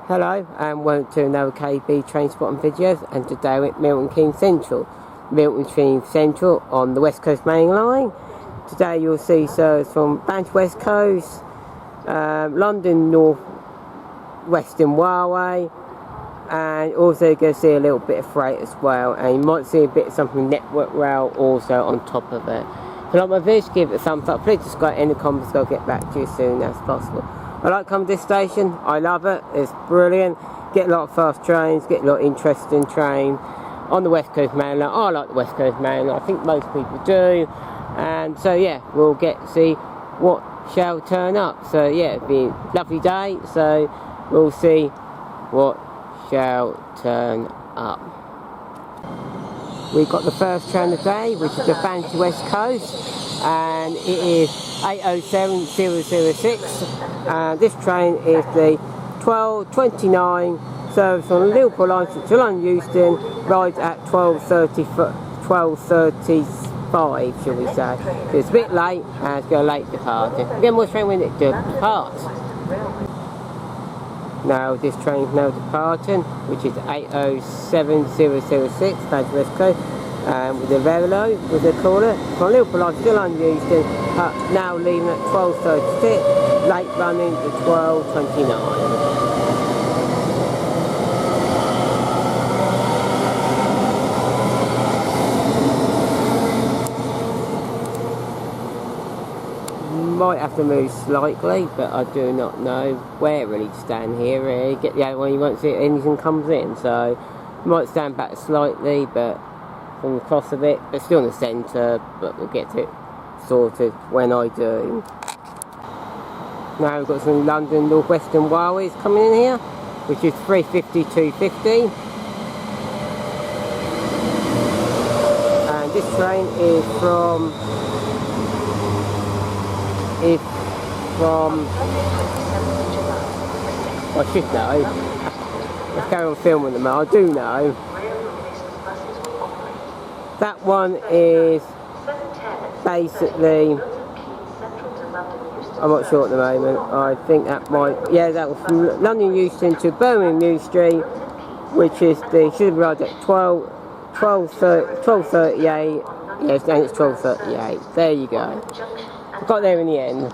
Hello and welcome to another KB train spotting videos, and today we're at Milton Keynes Central. Milton Keynes Central on the West Coast Main Line. Today you'll see service from Avanti West Coast, London Northwestern Railway, and also you're going to see a little bit of freight as well, and you might see a bit of something Network Rail also on top of it. If you like my videos, give it a thumbs up. Please subscribe in the comments, I'll get back to you as soon as possible. I like coming to this station, I love it, it's brilliant. Get a lot of fast trains, get a lot of interesting trains on the West Coast Main Line. I like the West Coast Main Line, I think most people do. And so yeah, we'll get to see what shall turn up. So yeah, it'll be a lovely day, so we'll see what shall turn up. We've got the first train of the day, which is the Avanti West Coast, and it is 807006. This train is the 1229 service on the Liverpool line to London Euston, rides at 12:35, shall we say. So it's a bit late, and it's got a late departure. Again, more train when it departs. Now this train is now departing, which is 807006, Avanti West Coast, with the Velo, as they call it, from Liverpool line to London Euston, now leaving at 12:36, late running to 12:29. Might have to move slightly, but I do not know where really to stand here. Get the other one, you won't see it, anything comes in, so you might stand back slightly, but from the cross of it, but still in the centre, but we'll get it sorted when I do. Now we've got some London Northwestern Railways coming in here, which is 350-250. And this train is from I should know. Let's carry on filming them. I do know. That one is basically, I'm not sure at the moment. I think that might, yeah, that was from London Euston to Birmingham New Street, which is the, should have arrived at 12:38. Yes, and it's 12:38. There you go. I got there in the end.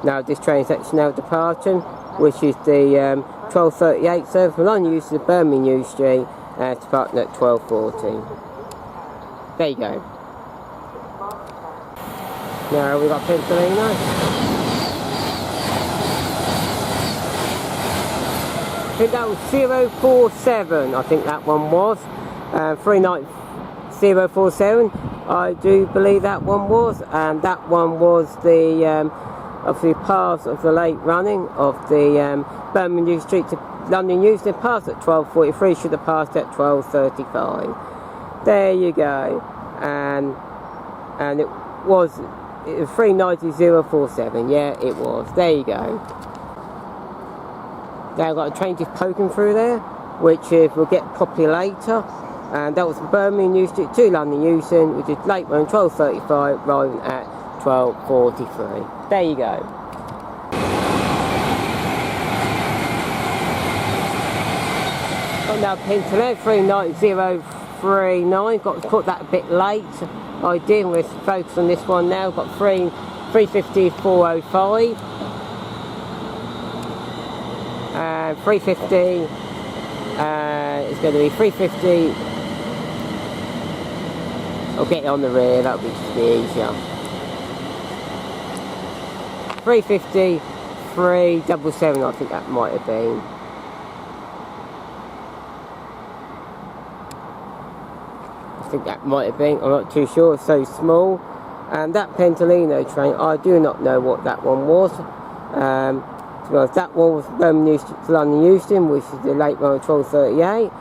Now this train is actually now departing, which is the 12:38 service from London Euston to Birmingham New Street, departing at 12:40. There you go. Now we've got Freightliner. I think that was 047, I think that one was. 39047. I do believe that one was, and that one was the obviously pass of the late running of the Birmingham New Street to London Euston, passed at 12:43, should have passed at 12:35. There you go, and it was 390,047. Yeah, it was. There you go. Now I've got a train just poking through there, which we'll get properly later. And that was Birmingham New Street to London Euston, which is late run 12:35, arriving at 12:43. There you go. Got now Pixabay 39039. Got to put that a bit late. I did. We're focused on this one now. Got 350-405. 350. It's going to be 350. I'll get it on the rear, that'll be just easier. 350, 377, I think that might have been. I think that might have been, I'm not too sure, it's so small. And that Freightliner train, I do not know what that one was. That one was Birmingham New Street to London Euston, which is the late one of 12:38.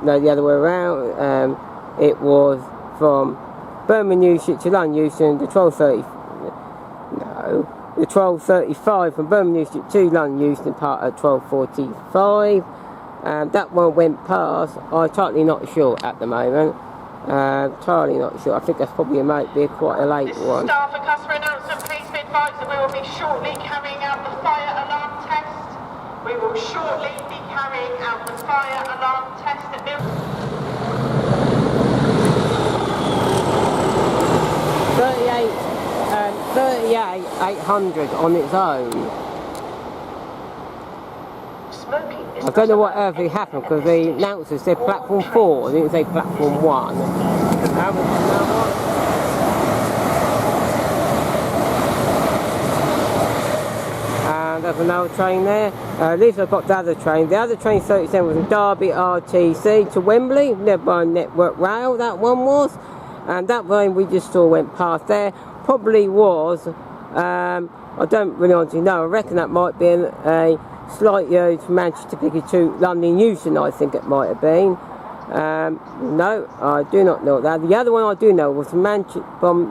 No, the other way around. It was from Birmingham New Street to London Euston, the 12:35 from Birmingham New Street to London Euston, part at 12:45. That one went past. I'm totally not sure at the moment. Entirely not sure. I think that's probably might be quite a late one. Staff and customer announcement, please be advised that we will be shortly carrying out the fire alarm test. We will shortly be carrying out the fire alarm test at Milton. 38,800 on its own. I don't know what earthly happened because the announcer said platform 4, I didn't say platform 1. And there's another train there. At least I've got the other train. The other train 37 was from Derby RTC to Wembley, led by Network Rail, that one was. And that one we just saw went past there. Probably was, I don't really honestly know, I reckon that might be a slight use from Manchester Piccadilly to London Euston, I think it might have been. No, I do not know that. The other one I do know was from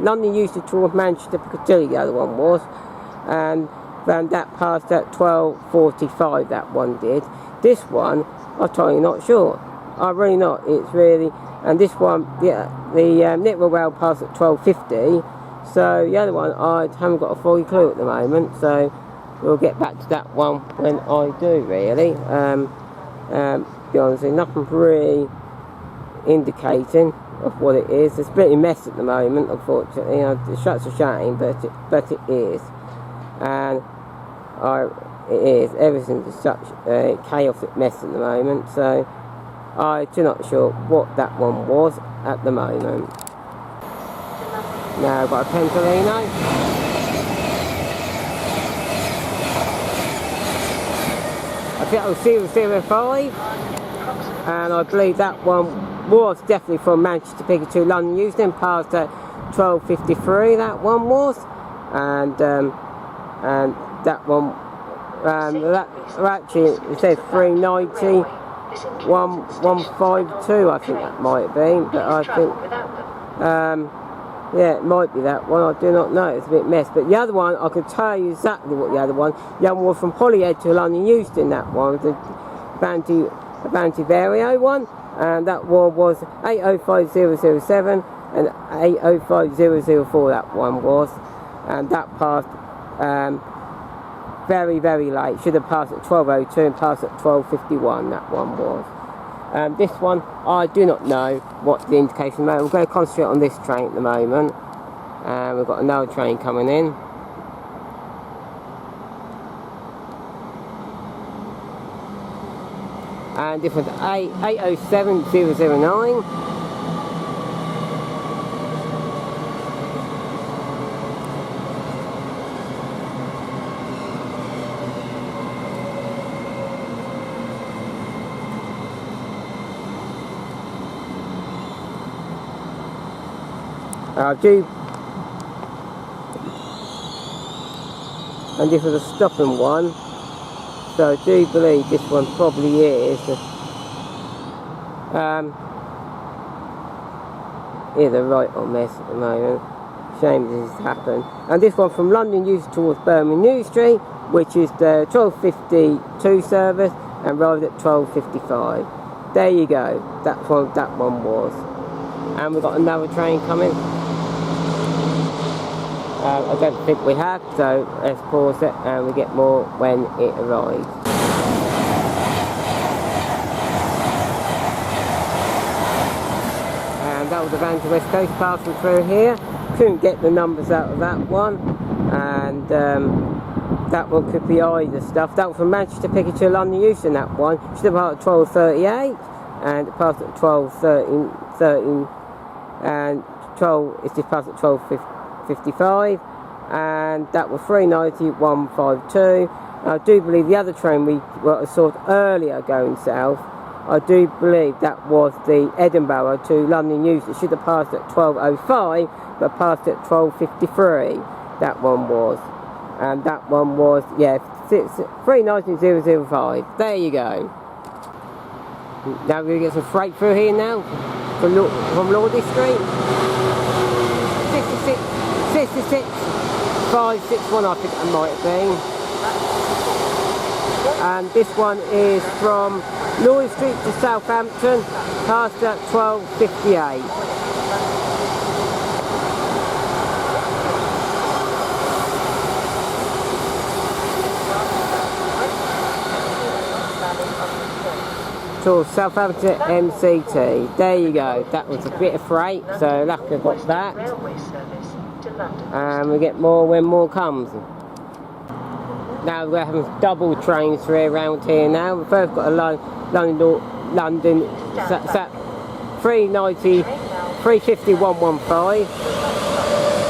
London Euston towards Manchester Piccadilly, the other one was. And that passed at 12:45, that one did. This one, I'm totally not sure. I'm really not, it's really, and this one, yeah, the Network Rail passed at 12:50. So the other one, I haven't got a fully clue at the moment, so we'll get back to that one when I do, really. Be honest, nothing really indicating of what it is. It's a bit of a mess at the moment, unfortunately. It's such a shame, but it is. And it is. Everything's just such a chaotic mess at the moment, so I'm not sure what that one was at the moment. Now I've got a Pennsylvania. I think it was 005, and I believe that one was definitely from Manchester Piccadilly to London Euston, passed at 12:53. That one was, and that one, that actually it says 390, 152. I think that might have been, but I think. Yeah, it might be that one, I do not know, it's a bit mess. But the other one, I can tell you exactly what the other one was from Holyhead to London Euston, that one, the Avanti Vario one, and that one was 805007 and 805004, that one was, and that passed very, very late. Should have passed at 12:02 and passed at 12:51, that one was. This one, I do not know what the indication is. We're going to concentrate on this train at the moment. We've got another train coming in. And this one's 807009. And this was a stopping one, so I do believe this one probably is. It's a right on mess at the moment. Shame this has happened. And this one from London Euston towards Birmingham New Street, which is the 12:52 service, and arrived at 12:55. There you go. That's what that one was. And we've got another train coming. I don't think we have, so let's pause it and we get more when it arrives. And that was the Avanti West Coast passing through here. Couldn't get the numbers out of that one, and that one could be either stuff. That was from Manchester Piccadilly to London Euston, that one. Should have passed at 12:38 and it passed at 12:13, and 12, it's just passed at 12:55, and that was 390, 152. I do believe the other train we saw earlier going south, I do believe that was the Edinburgh to London Euston. It should have passed at 12:05, but passed at 12:53. That one was, and that one was, yeah, 390,005. There you go. Now we're going to get some freight through here now from Lordy Street. 66,561, I think it might have been. And this one is from Lordy Street to Southampton, passed at 12:58. towards Southampton MCT. There you go. That was a bit of freight, so luckily I got that. And we get more when more comes. Now we're having double trains around here now. We've first got a London 390, 350 115,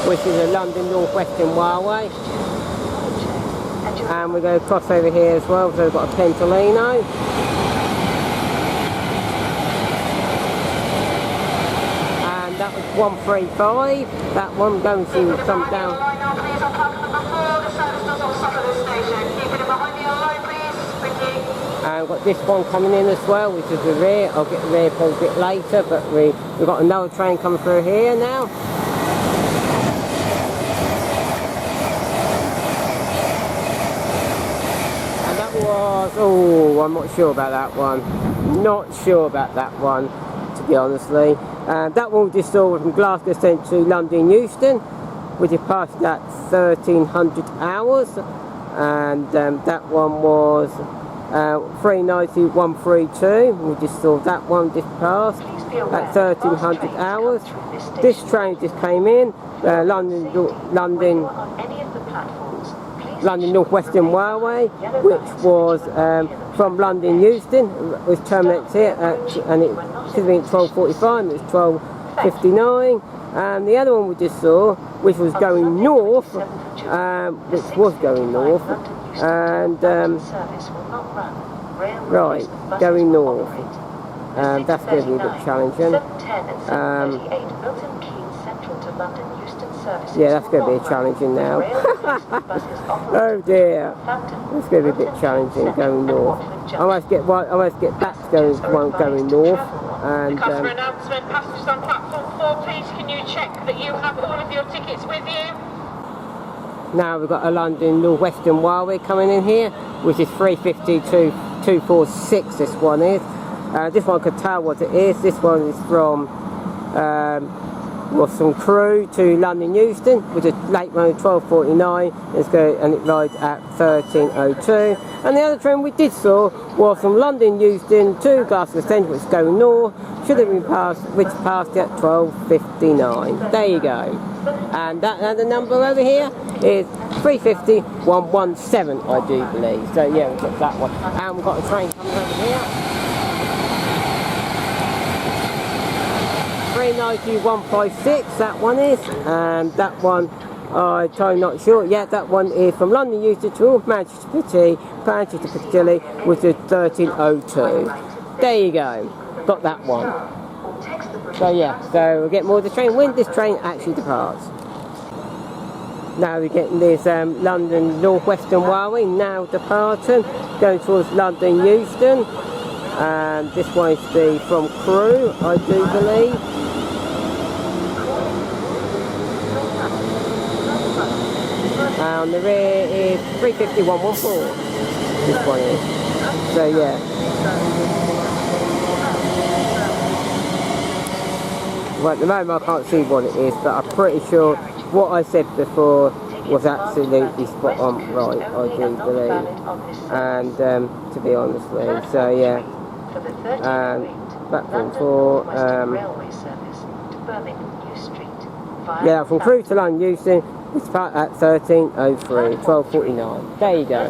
which is a London Northwestern Railway. And we're going to cross over here as well, so we've got a Pentalino. And that was 135, that one going to some down. And we've got this one coming in as well, which is the rear. I'll get the rear probably a bit later, but we've got another train coming through here now. And that was, oh, I'm not sure about that one. Not sure about that one, to be honestly. That one we just saw from Glasgow sent to London Euston, which is passed at 1300 hours. And that one was 390 132. We just saw that one just passed at 1300 hours. This train just came in, London Northwestern Railway, which was from London Euston. It was terminated here and it should have been 12:45. It was 12:59. And the other one we just saw, which was going north, and right, going north. That's going to be a bit challenging. Yeah, that's going to be challenging now. Oh dear, that's going to be a bit challenging going north. I must get back to going north. And customer announcement, passengers on platform 4, please can you check that you have all of your tickets with you? Now we've got a London Northwestern Railway coming in here, which is 350 to 246. This one is. This one I could tell what it is. This one is from Crewe to London Euston, which is late running 12:49. And it rides at 13:02. And the other train we did saw was from London Euston to Glasgow Central, which is going north. Should have been passed, which passed at 12:59. There you go. And the number over here is 350 117, I do believe. So yeah, we've got that one. And we've got a train coming over here. 390 156, that one is. And that one, I'm not sure. Yeah, that one is from London Euston to Manchester Piccadilly, which is 13:02. There you go. Got that one. So yeah, so we'll get more of the train when this train actually departs. Now we're getting this London Northwestern Railway now departing, going towards London Euston. And this one is from Crewe, I do believe. And the rear is 350 114. This one is. So yeah. Well, at the moment I can't see what it is, but I'm pretty sure what I said before was absolutely spot on right, I do believe. And to be honestly, so yeah. And platform 4, yeah, from Crewe to London Euston, it's part at 13:03, 12:49. There you go.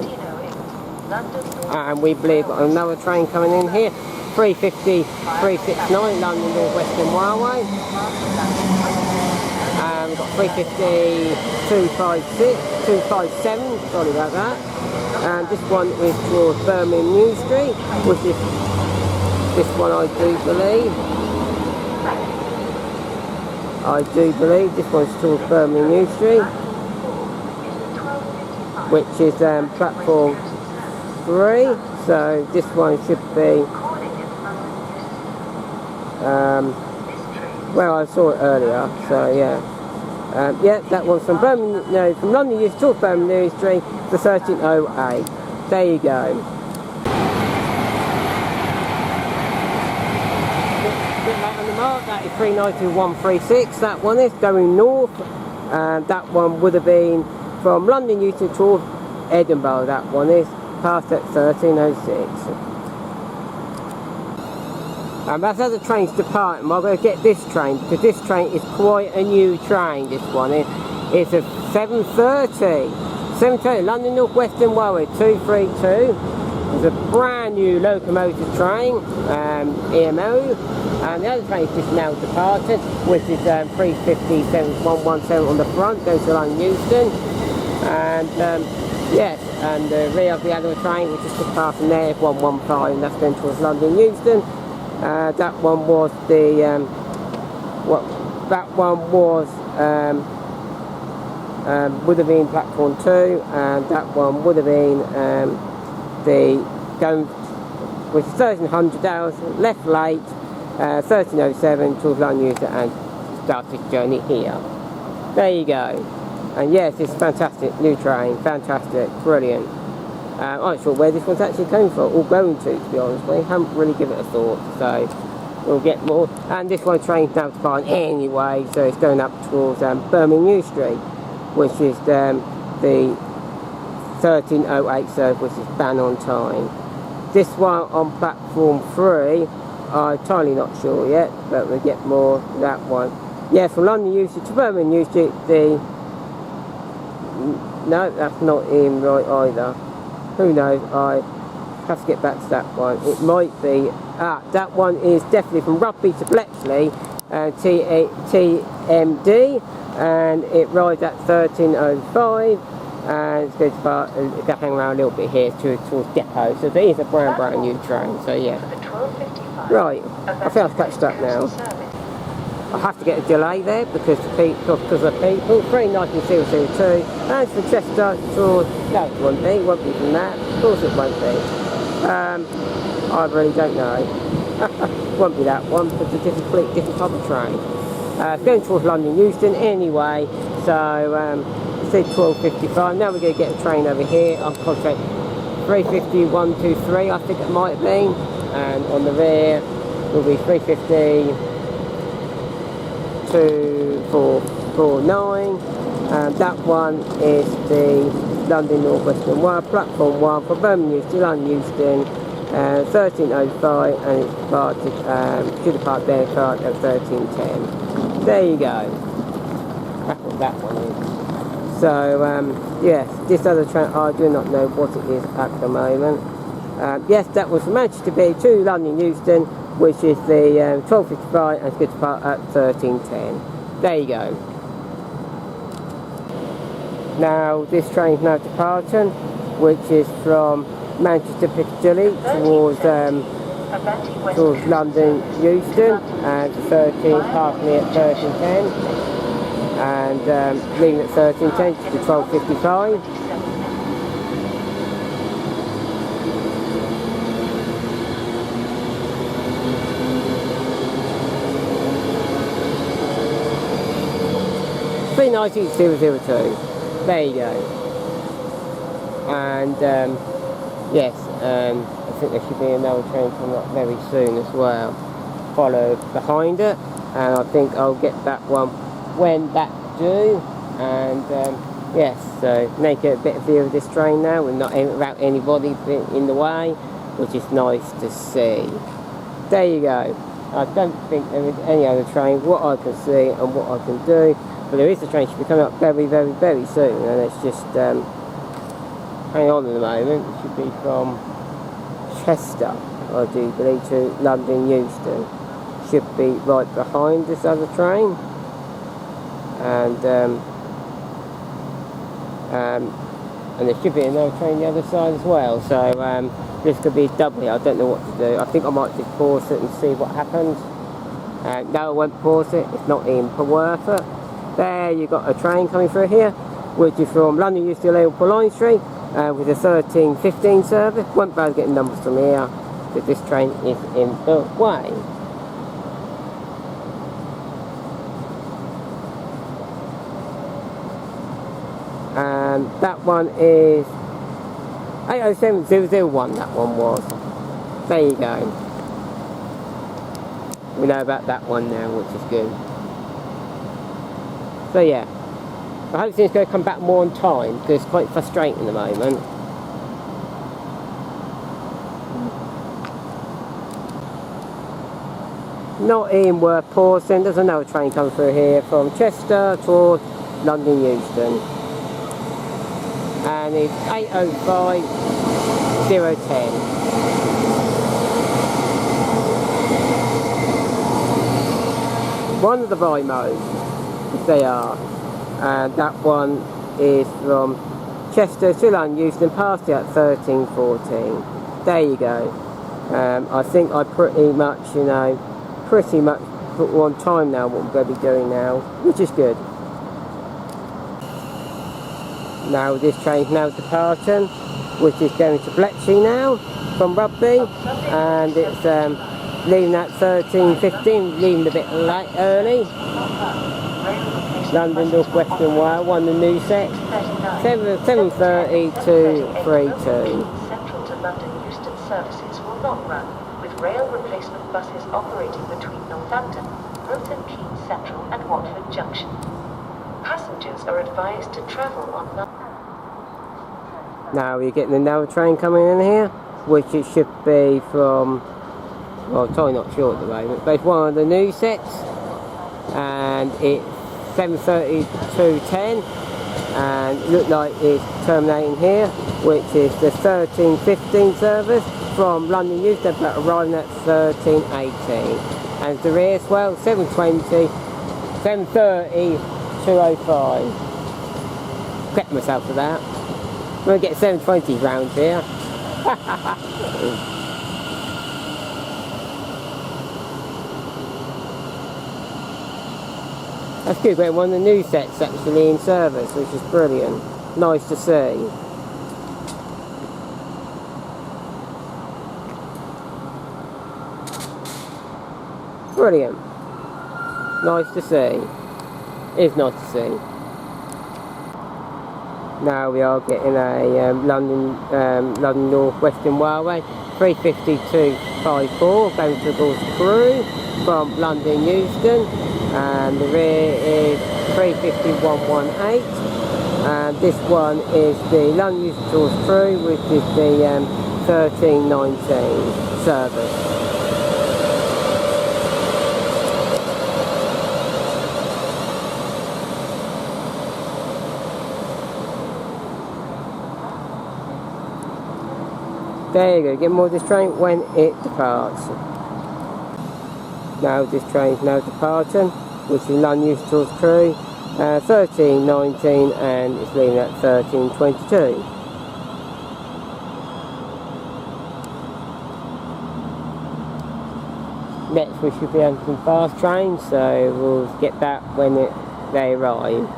And we believe got another train coming in here. 350 369 London Northwestern Railway. And we've got 350 256 257, sorry about that. And this one is towards Birmingham New Street, which is this one I do believe this one's towards Birmingham New Street, which is platform 3. So this one should be well, I saw it earlier, so yeah. Yeah, that one's from from London Euston to Birmingham New Street to 13:08. There you go. Bit late on the mark, that is 390 136. That one is going north, and that one would have been from London Euston to Edinburgh. That one is past at 13:06. That's how the train's departing. I'm going to get this train, because this train is quite a new train, this one. It's a 7:30 London Northwestern Warwick 232. It's a brand new locomotive train, EMO. And the other train is just now departed, which is 350-7117 on the front, goes to London Euston. And yes, and the rear of the other train, which is just passing there, 115, that's going towards London Euston. That one was the would have been platform 2, and that one would have been which is 1300 hours, left late, 1307 towards London Euston, and start this journey here. There you go. And yes, it's fantastic new train, fantastic, brilliant. I'm not sure where this one's actually coming from, or going to be honest. We haven't really given it a thought, so we'll get more. And this one train's now departing anyway, so it's going up towards Birmingham New Street, which is the 1308 service, which is bang on time. This one on platform 3, I'm entirely not sure yet, but we'll get more of that one. Yeah, from London Euston to Birmingham New Street, no, that's not in right either. Who knows, I have to get back to that one. It might be, that one is definitely from Rugby to Bletchley, TMD, and it rides at 1305, and it's going to hang around a little bit here towards Depot, so there is a brand new train, so yeah. Right, I think I've catched up now. I have to get a delay there because of people. 319.002, and for Chester towards, no it won't be from that, of course it won't be. I really don't know. Won't be that one, because it's a different type of train. Going towards London Euston anyway, so say 12:55. Now we're going to get a train over here. I'll contact 350-123, I think it might have been, and on the rear will be 350-2449, and that one is the London Northwestern Wire, platform 1 for Birmingham Euston, London Euston, 1305, and it's departed, should depart there at 1310. There you go. That's what that one is. So, yes, this other train, I do not know what it is at the moment. Yes, that was from Manchester B to London Euston, which is the 12:55, and it's going to depart at 13:10. There you go. Now, this train is now departing, which is from Manchester Piccadilly towards London Euston, and passing me at 13:10, and leaving at 13:10 to 12:55. (390.002). There you go. And yes, I think there should be another train coming up very soon as well, follow behind it, and I think I'll get that one when that's due. And yes, so make a bit of view of this train now, and not without anybody in the way, which is nice to see. There you go. I don't think there is any other train, what I can see and what I can do, but there is a train should be coming up very soon, and it's just hang on at the moment. It should be from Chester, I do believe, to London Euston. Should be right behind this other train, and there should be another train the other side as well. So this could be doubly. I don't know what to do. I think I might just pause it and see what happens. No, I won't pause it. It's not even worth it. There, you've got a train coming through here, which is from London Euston to Liverpool Line Street, with a 13:15 service. Won't be able to get numbers from here, but this train is in the way. And that one is 807.001, that one was. There you go. We know about that one now, which is good. So yeah, I hope it's going to come back more on time, because it's quite frustrating at the moment. not in Worth Pawson. There's another train coming through here from Chester towards London Euston. And it's 8:05:010. One of the Vimos, if they are. And that one is from Chester to London Euston, past it at 13:14. There you go. I think I pretty much put on time now what we're going to be doing now, which is good. Now this train's now departing, which is going to Bletchley now from Rugby, and it's leaving at 13:15, leaving a bit late, early. London Northwestern Wire, one the new set, 7:30 to 3:2. Central to London Euston services will not run, with rail replacement buses operating between Northampton, Milton Keynes Central and Watford Junction. Passengers are advised to travel on Now you're getting another train coming in here, which it should be from, well, I'm totally not sure at the moment, but it's one of the new sets, and it's 7:30 to 10, and it looks like it's terminating here, which is the 13:15 service from London Euston, but arriving at 13:18. And the rear as well, 7:20, 7:30, 2:05. Prepped myself for that. I'm going to get 7:20 round here. That's good, we're one of the new sets actually in service, which is brilliant. Nice to see. Brilliant. Nice to see. It's nice to see. Now we are getting a London Northwestern Railway 35254 going to Crewe from London Euston, and the rear is 35118, and this one is the London Euston towards Crewe, which is the 1319 service. There you go, get more of this train when it departs. Now this train is now departing, which is London Euston towards Crewe, 13:19, and it's leaving at 13:22. Next we should be having some fast trains, so we'll get that when they arrive.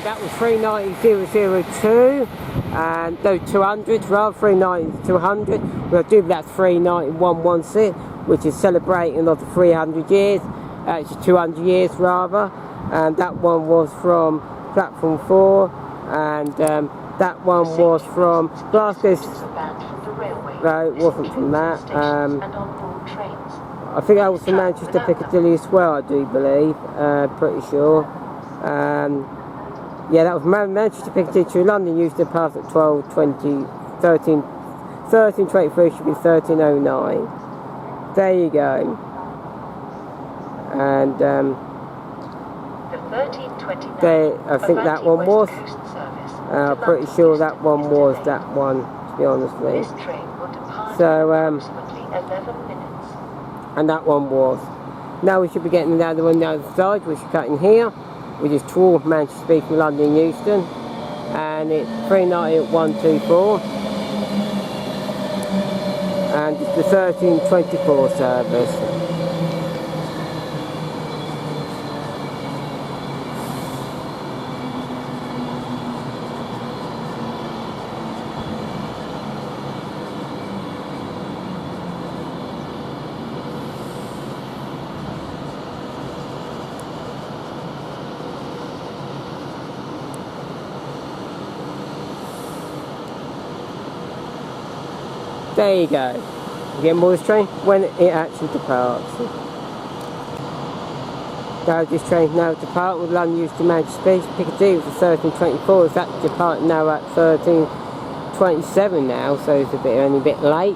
That was 390,002, and no, 200 rather, 390,200. We'll do that 39116, which is celebrating of the 300 years, actually 200 years rather, and that one was from platform 4, and that one was from Glasgow. No, it wasn't from that. I think that was from Manchester Piccadilly as well, I do believe, pretty sure. Yeah, that was Manchester Piccadilly to London Euston, past at 12:20, 13:23, should be 13:09. There you go. And the 13:29. I think that one was. Pretty sure that one was that one, to be honest with you. This train will depart So, approximately 11 minutes. And that one was. Now we should be getting another one down the side, which is cutting here, which is toward Manchester from London Euston, and it's 390,124, and it's the 13:24 service. There you go. You get more of this train when it actually departs. Now this train now depart with London Euston Manchester Speed. Piccadilly was 13:24. It's actually departing now at 13:27 now, so it's only a bit late.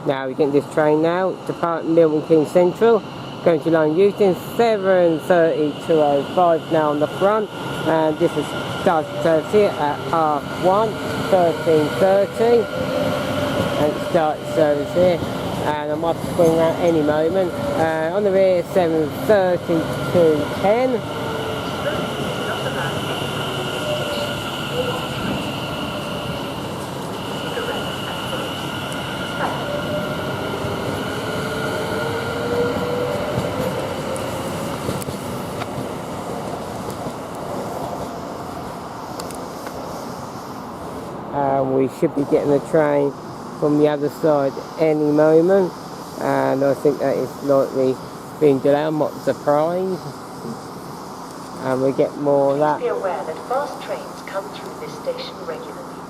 Now we get this train now, departing Milton Keynes Central, going to London Euston, 7:32:05 now on the front, and this is starting service here at 1:30, 13:30, and it starts service here, and I might swing around any moment. On the rear, 7:30 to 10. We should be getting a train from the other side any moment, and I think that is likely being delayed. I'm not surprised, and we get more of that. Be aware that fast trains come through this station regularly.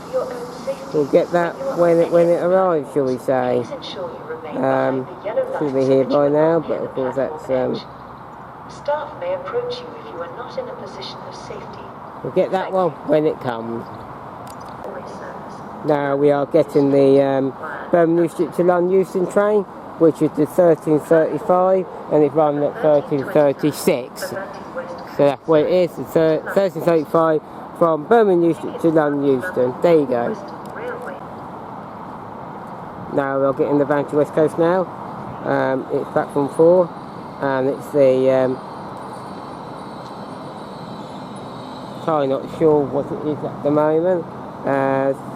For your own safety, We'll get that when it arrives, shall we say. please ensure you remain behind the yellow lights Should be here which by will now, not be but the of course that's platform edge. Staff may approach you if you are not in a position of safety. we'll get that one when it comes. Always service. Now we are getting the Birmingham Euston to London Euston train, which is the 13:35, and it's running at 13:36. So that's what it is, it's 13:35 from Birmingham Euston to London Euston. There you go. Now we're getting the Avanti West Coast now. It's platform 4, and it's the I'm not sure what it is at the moment.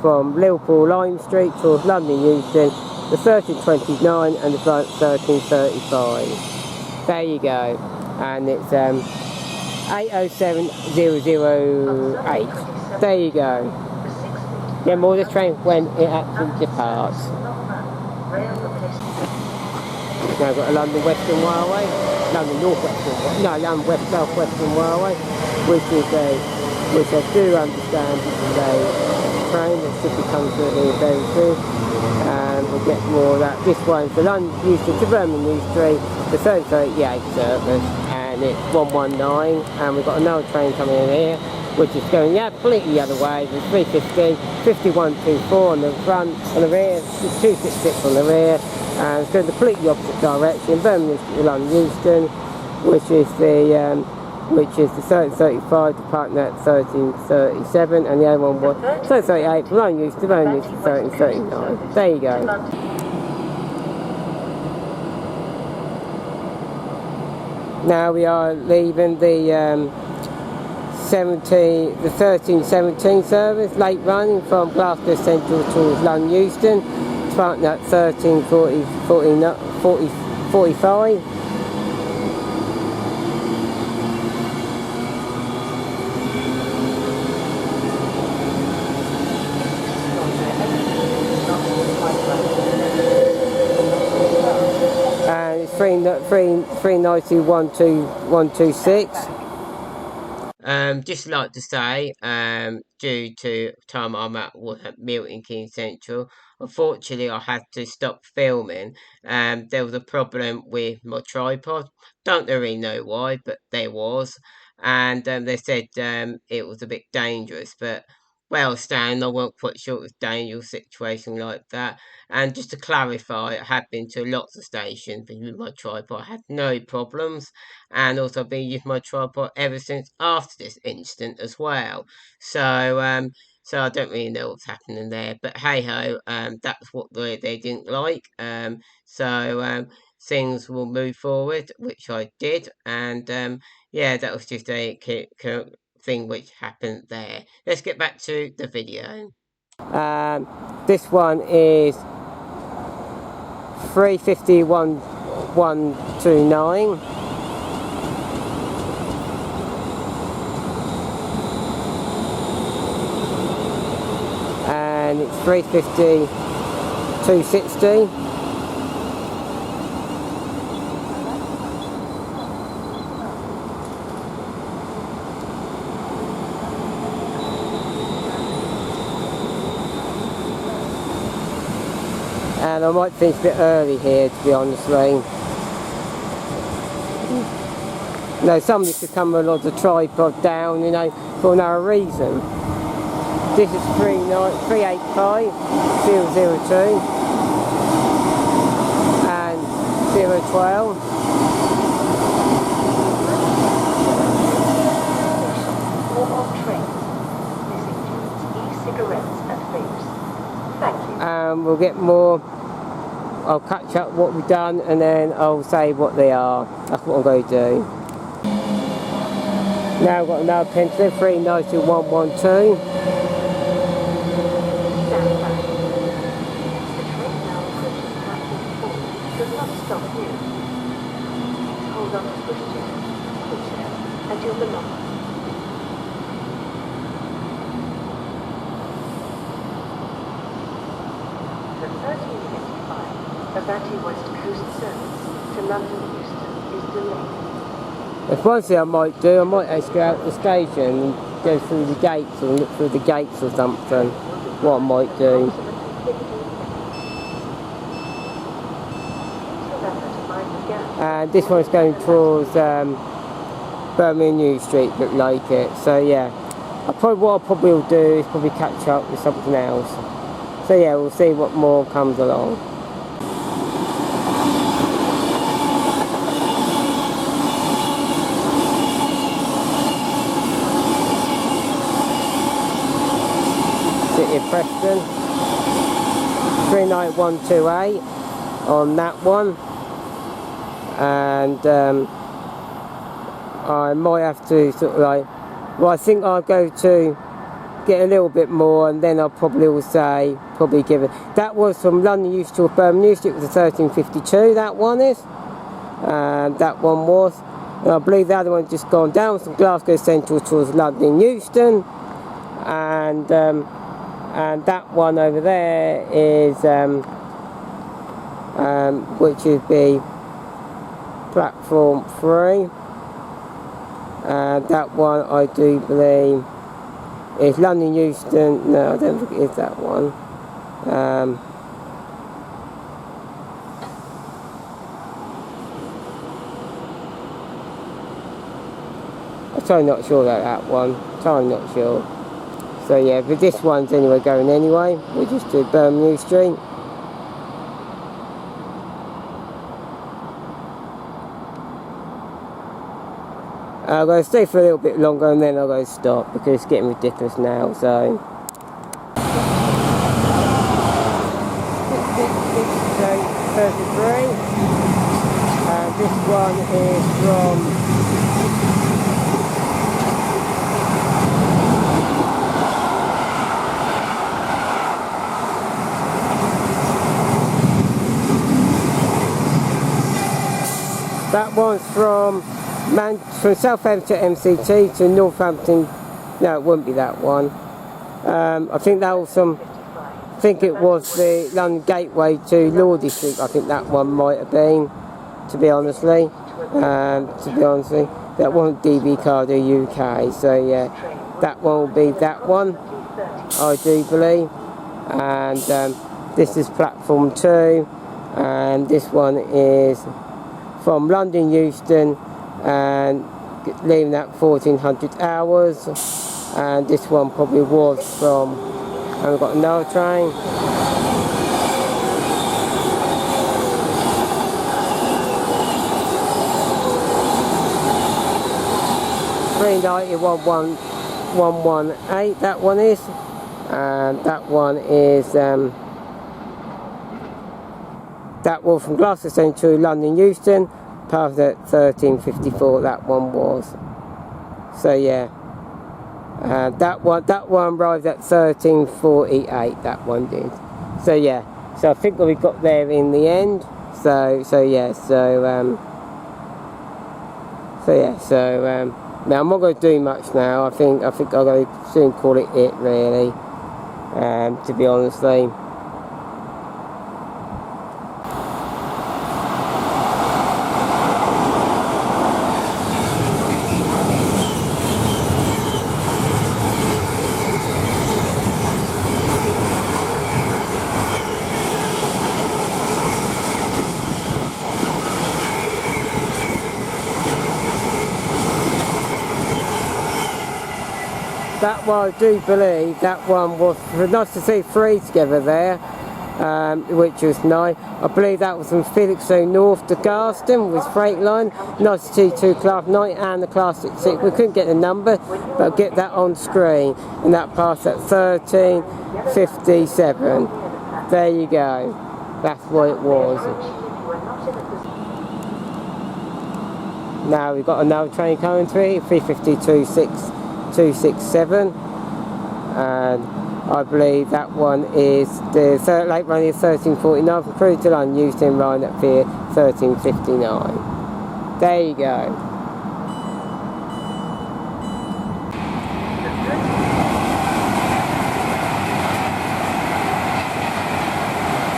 From Liverpool Lime Street towards London Euston, the 13:29, and the flight 13:35. There you go, and it's 807008. There you go. Get more of the train when it actually departs. Now we've got a London Western Railway, London Northwestern, no, London West South Western Railway, which I do understand is a train that should be coming through here very soon, and we'll get more of that. This one's the London Euston to Birmingham Euston, the 13:38 service, and it's 119, and we've got another train coming in here, which is going completely the other way. There's 315, 5124 on the front, on the rear, 266 on the rear, and it's going the completely opposite direction. Birmingham to London Euston, which is the 13:35, departing at 13:37, and the other one was 13:38 from London Euston to Birmingham Euston, 13:39. There you go. Now we are leaving the 13:17 service, late running from Glasgow Central towards London Euston, departing at 13:45. And it's 390-126. Just like to say, due to time I'm at Milton Keynes Central, unfortunately I had to stop filming. There was a problem with my tripod. Don't really know why, but there was. And they said it was a bit dangerous, but well, Stan, I wasn't quite sure it was a dangerous situation like that. And just to clarify, I have been to lots of stations with my tripod. I had no problems, and also I've been using my tripod ever since after this incident as well. So so I don't really know what's happening there, but hey ho, that's what they didn't like. Things will move forward, which I did, and yeah, that was just a thing which happened there. Let's get back to the video. This one is 351-129. And it's 350-260. and I might finish a bit early here, to be honestly. You know, somebody could come along the tripod down, you know, for no reason. This is 385 002 and 012. We'll get more. I'll catch up what we've done and then I'll say what they are. That's what I'm going to do. Now I've got another pencil, 392112. Hold on to pushchair, and you'll belong. The 1355 Avanti West Coast service to London Euston is delayed. That's one thing I might do. I might actually go out to the station and go through the gates or look through the gates or something. What I might do. And this one's going towards Birmingham New Street, look like it. So yeah, what I'll probably will do is probably catch up with something else. So yeah, we'll see what more comes along. City of Preston, 39128 on that one. And I might have to sort of like, well, I think I'll go to get a little bit more and then I'll probably will say, probably give it. That was from London Euston to Birmingham New Street, it was a 1352, that one is. And that one was. And I believe the other one's just gone down from Glasgow Central towards London Euston. And that one over there is, which would be platform 3. That one I do believe is London Euston. No, I don't think it is that one. I'm totally not sure about that one. Totally not sure. So yeah, but this one's anyway going anyway. We'll just do Birmingham New Street. I'm going to stay for a little bit longer and then I'll go stop because it's getting ridiculous now, so. This is 33 and this one is from that one's from Southampton MCT to Northampton. No, it wouldn't be that one. I think that was I think it was the London Gateway to Lordy Street. I think that one might have been, to be honestly. That wasn't DB Cardo UK. So yeah, that one will be that one, I do believe. And this is platform 2, and this one is from London Euston and leaving at 1400 hours, and this one probably was from, and we've got another train. $391,118, that one is, and that one is that was from Glasgow Central to London Euston, past at 1354. That one was. So yeah, that one arrived at 1348. That one did. So yeah, so I think we got there in the end. So yeah, now I'm not going to do much now. I think I'll go soon call it really. To be honestly. that one, I do believe that one was nice to see three together there, which was nice. I believe that was from Felixstowe North to Garston with Freightliner. Nice to see two Class 9 and the Class 6. We couldn't get the number, but I'll get that on screen. And that passed at 13:57. There you go. That's what it was. Now we've got another train coming through, 352.267, and I believe that one is the late run is 13:49 from Crewe to London, Euston line at 13:59. There you go.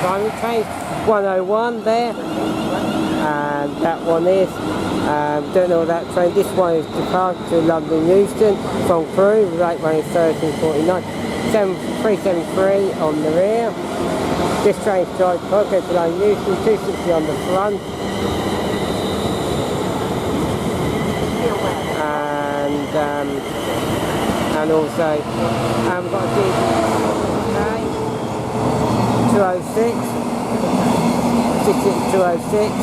Primary train 101 there, and that one is. Don't know that train. This one is departure to London Euston from Crewe. Late run is 13:49. 373 on the rear. This train is charged to London Euston, 260 on the front. And also we've got a train 206, 206.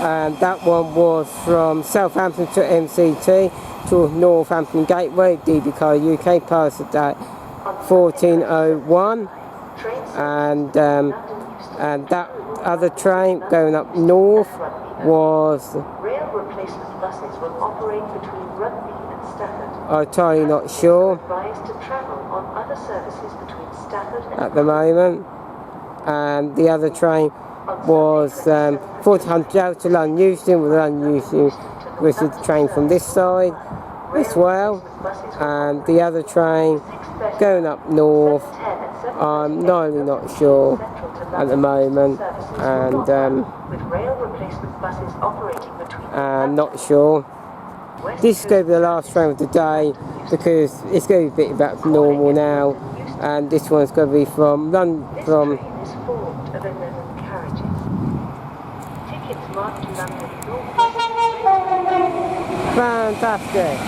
And that one was from Southampton to MCT to Northampton Gateway, DB UK, passed at 14:01, and that other train going up north was. Rail replacement buses will operate between Rugby and Stafford. I'm entirely not sure Advised to travel on other services between Stafford and at the moment, and the other train was 1400 out to London Euston, with London Euston, which is the train from this side as well, and the other train going up north, I'm not sure at the moment, and with rail replacement buses operating between not sure. This is going to be the last train of the day because it's going to be a bit back to normal now, and this one's going to be from London. This train is formed of 11 carriages. Tickets marked London Northwestern. Fantastic.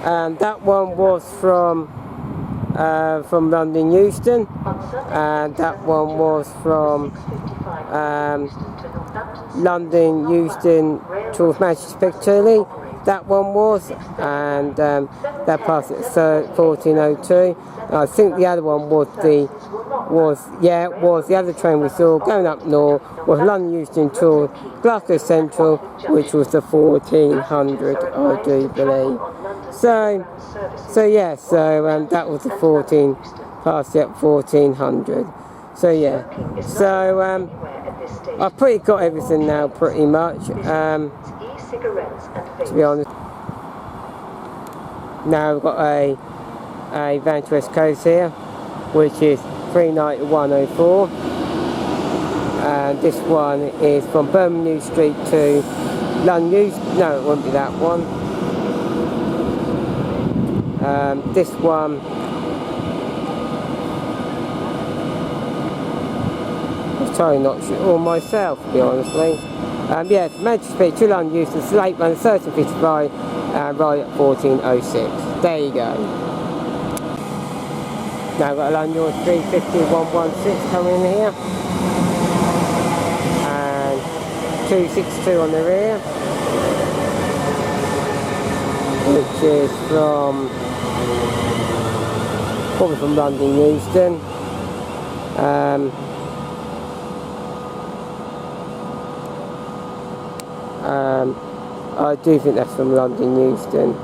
And that one was from London Euston, and that one was from London Euston towards Manchester Piccadilly. That one was, and that passed at 14:02. I think the other one was the other train we saw going up north was London Euston to Glasgow Central, which was the 1400, I do believe. So that was the 14, passed at 1400. So yeah, so I've pretty got everything now, pretty much. To be honest, now we've got a Avanti West Coast here, which is 39104, and this one is from Birmingham New Street to London Euston. No, it won't be that one. This one, I'm totally not sure myself, to be honestly. Yeah, Manchester Street to London Euston, late run 13:55, right at 14:06. There you go. Now I've got a London Euston 350-116 coming in here, and 262 on the rear, which is probably from London Euston. I do think that's from London Euston,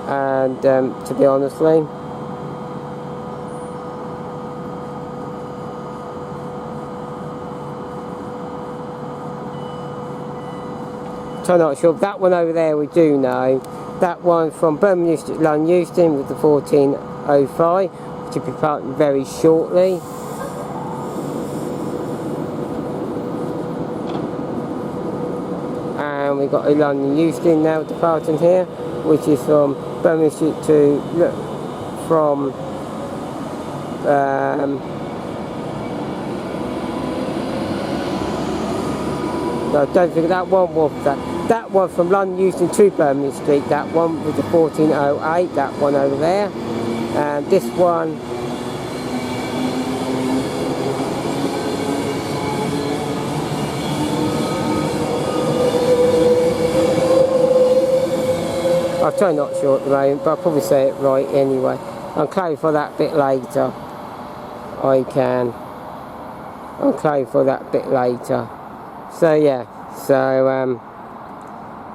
and to be honestly, I'm not sure. That one over there we do know. That one from Birmingham Euston to London Euston with the 1405, which will be departing very shortly. And we've got a London Euston now departing here, which is from Birmingham Street to from no, I don't think that one was that. That one from London Euston to Birmingham Street, that one with the 1408, that one over there. And this one, I'm totally not sure at the moment, but I'll probably say it right anyway. I'll clarify that bit later. I'll clarify that bit later. So yeah,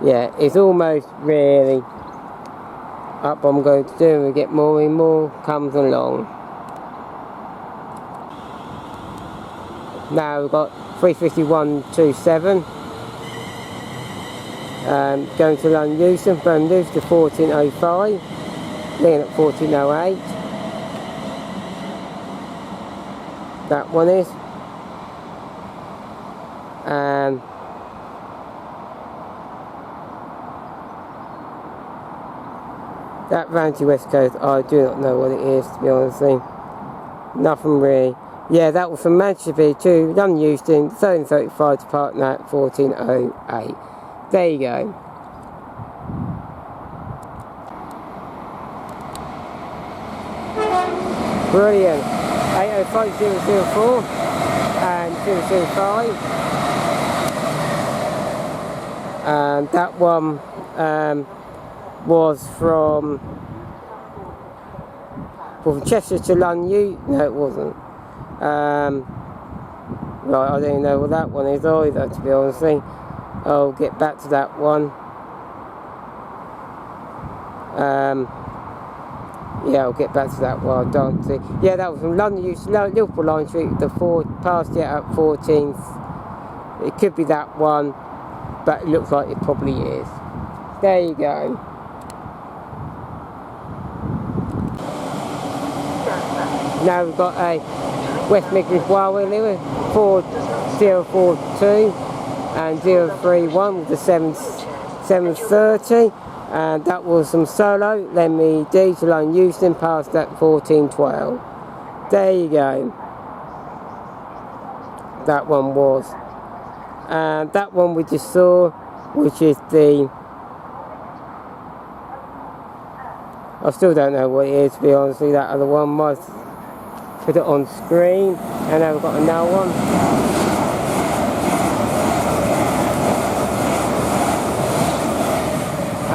yeah, it's almost really up what I'm going to do, and we get more and more comes along. Now we've got 35127 going to London Euston, Birmingham Euston to 1405, then at 1408. That one is. That Avanti West Coast, I do not know what it is, to be honest. Nothing really. Yeah, that was from Manchester to London Euston, 1335 to Park at 1408. There you go. Brilliant. 805004 and 005. And that one was from Chester to London. No, it wasn't. Right, I don't even know what that one is either, to be honest. I'll get back to that one. Yeah, I'll get back to that one. I don't see. Yeah, that was from London Euston, Liverpool Line Street, the past it at 14th. It could be that one, but it looks like it probably is. There you go. Now we've got a West Midlands Railway Limit 4042 and 031 with the 730, and that was some solo. Then me D to London Euston past that 1412. There you go. That one was. And that one we just saw, which is the, I still don't know what it is, to be honest. That other one might put it on screen. And now we've got another one.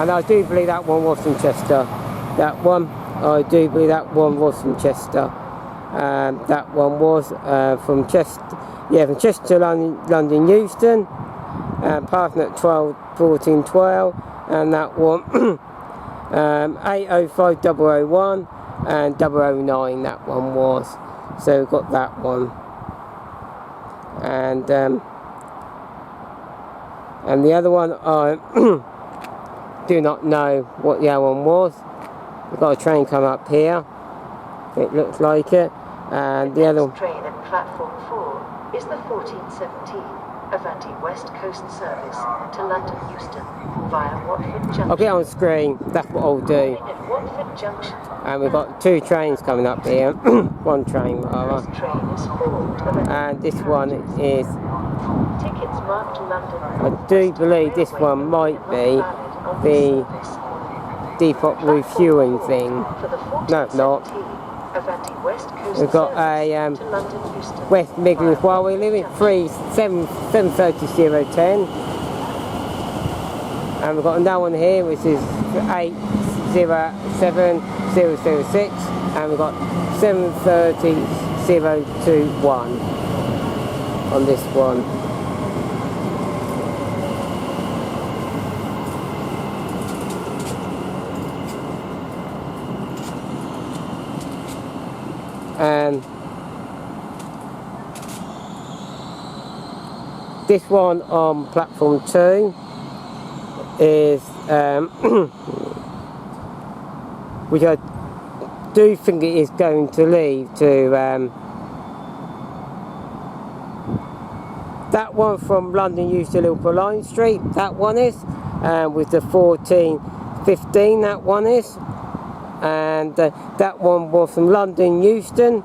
And I do believe that one was from Chester. That one, I do believe that one was from Chester. That one was from Chester. Yeah, from Chester to London Euston, passing at 1412, and that one 805001 and 009. That one was. So we've got that one, and the other one I do not know what the other one was. We've got a train come up here. It looks like it, and the other train at platform 4 is the 1417 Avanti West Coast service to London Euston via Watford Junction. I'll get on screen, that's what I'll do. At Watford Junction. And we've got two trains coming up here. One train rather. This train is forward. And this one is, Tickets marked London. I do believe this one might be the depot refueling thing. No, it's not. Avanti West Coast We've got a West Midlands Railway Limit 730-010, and we've got another one here which is 807006, and we've got 730-021 on this one. And this one on platform 2 is, which I do think it is going to lead to that one from London Euston Liverpool Line Street, that one is, with the 14:15, that one is, and that one was from London Euston,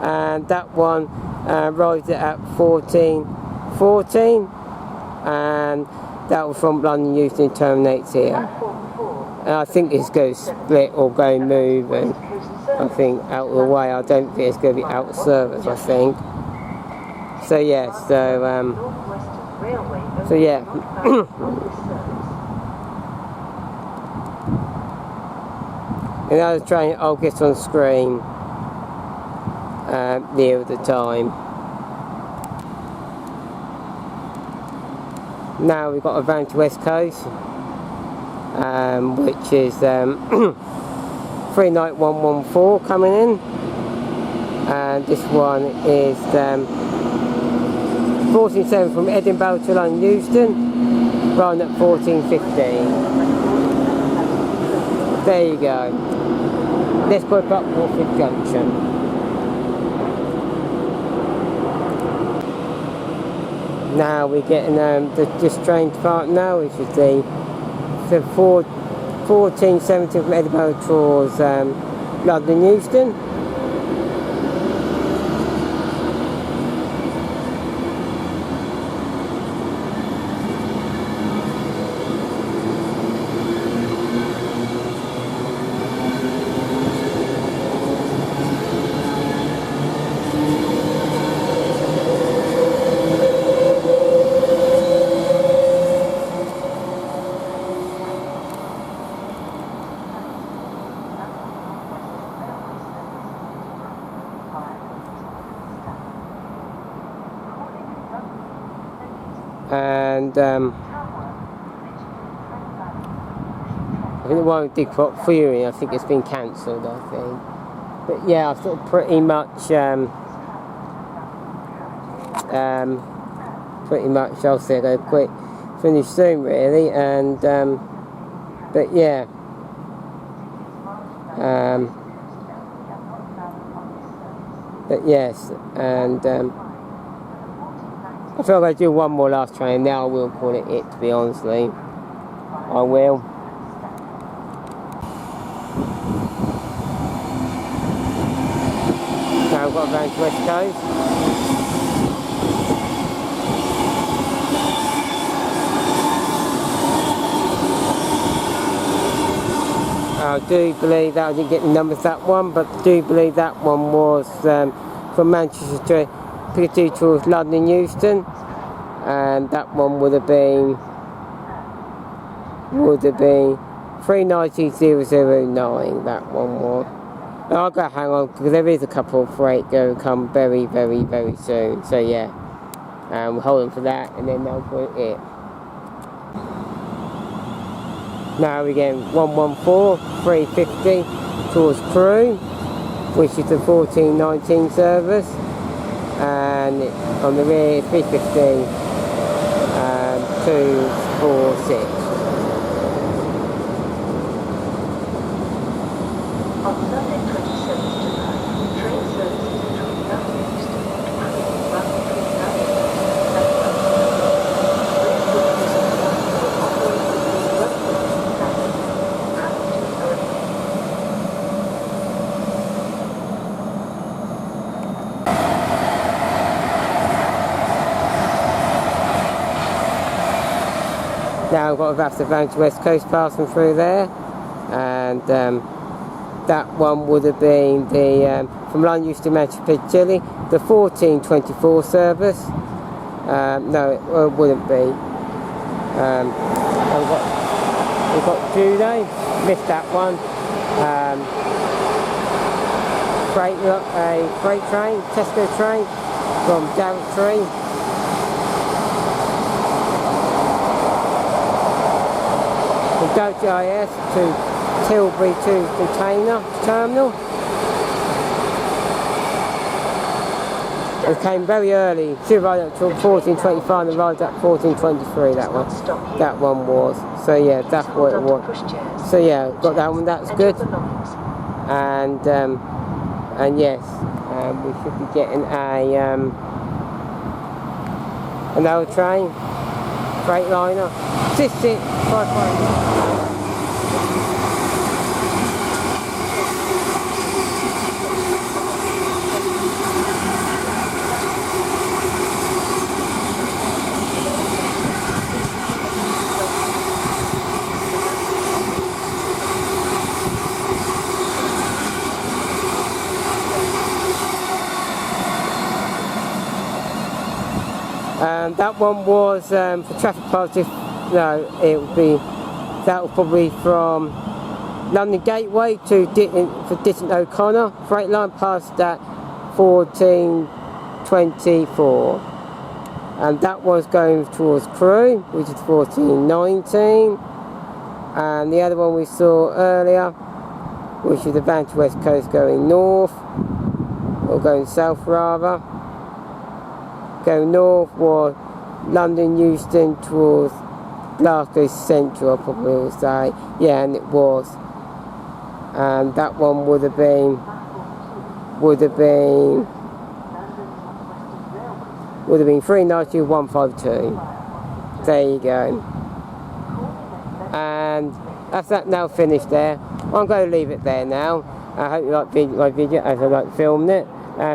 and that one arrived at 14:14, and that was from London Euston, terminates here. And I think it's going to split or go move, and I think out of the way. I don't think it's going to be out of service, I think. So yeah, so yeah. Another train I'll get on screen near the time. Now we've got Avanti West Coast, which is 39114 coming in, and this one is 14:07 from Edinburgh to London Euston, running at 14:15. There you go. Let's go up Watford Junction. Now we're getting this train part now, which is the 14:17 from Edinburgh towards London Euston. And I think the one with Depot Fury, I think it's been cancelled, I think. But yeah, I've sort of pretty much I'll say go quick, finish soon really, and but yeah. But yes, and I feel like I'll do one more last train, now I will call it, to be honestly. I will. Now I've got to go to West Coast. I do believe that, I didn't get the numbers that one, but I do believe that one was from Manchester to Piccadilly towards London Euston, and that one would have been 390,009, that one was. But I've got to hang on because there is a couple of freight going to come very, very, very soon, so yeah, we'll hold on for that and then that'll be it. Now we're getting 114, 350 towards Crewe, which is the 14:19 service, and on the rear 350 246. On Sunday 27th July, train services between London Euston and Crewe run between London and Now I've got the Avanti West Coast passing through there, and that one would have been the from London Euston to Manchester Piccadilly, the 14:24 service. No, it wouldn't be. We've got Juday, missed that one. Freight train, Tesco train from Daventry. From WIS to Tilbury to Container Terminal. It came very early. Should have arrived up till 14:25 and arrived at 14:23. That one was. So yeah, that's what it was. So yeah, got that one. That's good. And yes, we should be getting another train, Freightliner. This it. That one was for traffic positive. No, that was probably from London Gateway to for Ditton O'Connor. Freightliner passed at 14:24, and that was going towards Crewe, which is 14:19. And the other one we saw earlier, which is Avanti West Coast going north, or going south rather. Going north was London Euston towards Glasgow Central, I probably will say. Yeah, and it was. And that one would have been 392,152. There you go. And that's that now finished there. I'm going to leave it there now. I hope you like my video as I like filming it.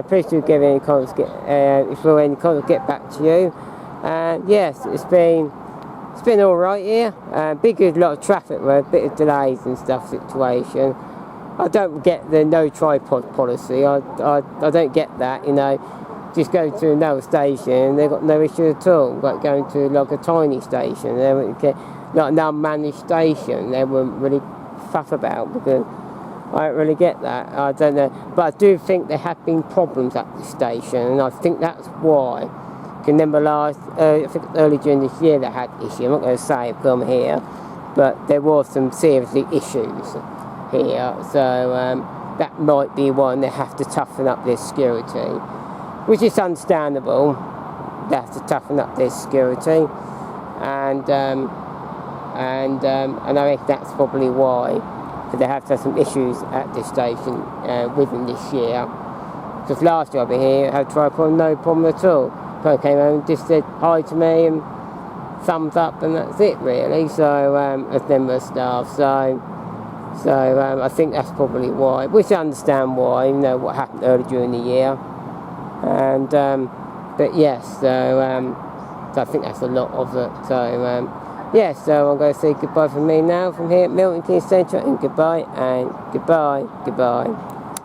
Please do give any comments, if there are any comments, get back to you. And yes, it's been all right here. Big lot of traffic, with a bit of delays and stuff situation. I don't get the no tripod policy. I don't get that. You know, just go to another station, they've got no issue at all. Like going to like a tiny station, like an unmanaged station, they wouldn't really fuss about because. I don't really get that. I don't know, but I do think there have been problems at the station, and I think that's why. I can remember I think early during this year they had issues. I'm not going to say from here, but there was some serious issues here. So that might be one they have to toughen up their security, which is understandable. They have to toughen up their security, and I think that's probably why. They have to have some issues at this station within this year. Because last year I've been here, I had tripod, no problem at all. I came home and just said hi to me and thumbs up, and that's it really. So as member of staff, so I think that's probably why. Which I understand why, you know what happened early during the year. And but yes, so I think that's a lot of it. So. Yeah, so I'm going to say goodbye from me now from here at Milton Keynes Centre, and goodbye, and goodbye.